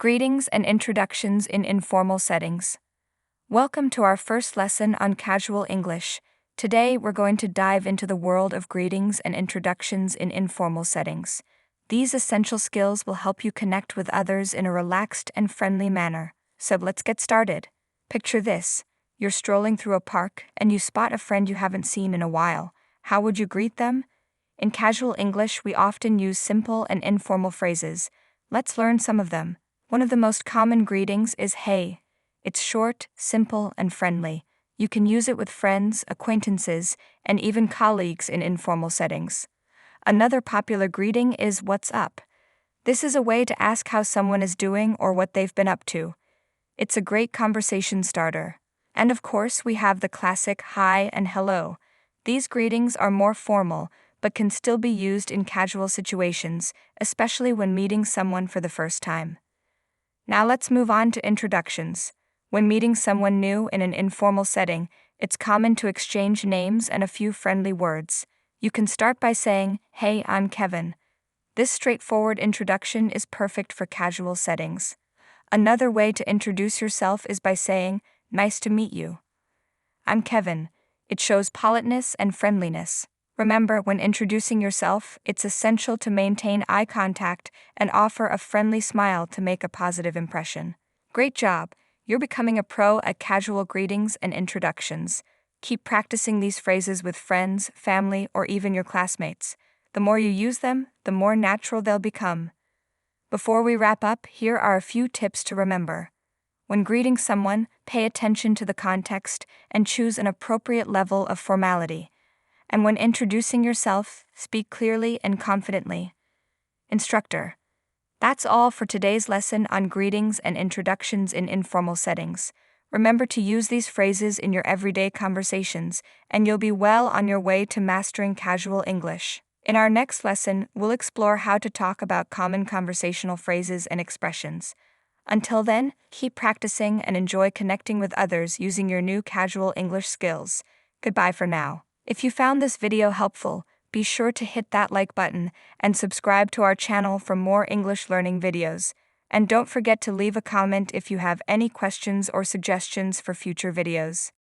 Greetings and introductions in informal settings. Welcome to our first lesson on casual English. Today, we're going to dive into the world of greetings and introductions in informal settings. These essential skills will help you connect with others in a relaxed and friendly manner. So let's get started. Picture this. You're strolling through a park and you spot a friend you haven't seen in a while. How would you greet them? In casual English, we often use simple and informal phrases. Let's learn some of them. One of the most common greetings is hey. It's short, simple, and friendly. You can use it with friends, acquaintances, and even colleagues in informal settings. Another popular greeting is what's up. This is a way to ask how someone is doing or what they've been up to. It's a great conversation starter. And of course, we have the classic hi and hello. These greetings are more formal, but can still be used in casual situations, especially when meeting someone for the first time. Now let's move on to introductions. When meeting someone new in an informal setting, it's common to exchange names and a few friendly words. You can start by saying, "Hey, I'm Kevin." This straightforward introduction is perfect for casual settings. Another way to introduce yourself is by saying, "Nice to meet you." "I'm Kevin." It shows politeness and friendliness. Remember, when introducing yourself, it's essential to maintain eye contact and offer a friendly smile to make a positive impression. Great job! You're becoming a pro at casual greetings and introductions. Keep practicing these phrases with friends, family, or even your classmates. The more you use them, the more natural they'll become. Before we wrap up, here are a few tips to remember. When greeting someone, pay attention to the context and choose an appropriate level of formality. And when introducing yourself, speak clearly and confidently. Instructor. That's all for today's lesson on greetings and introductions in informal settings. Remember to use these phrases in your everyday conversations, and you'll be well on your way to mastering casual English. In our next lesson, we'll explore how to talk about common conversational phrases and expressions. Until then, keep practicing and enjoy connecting with others using your new casual English skills. Goodbye for now. If you found this video helpful, be sure to hit that like button and subscribe to our channel for more English learning videos. And don't forget to leave a comment if you have any questions or suggestions for future videos.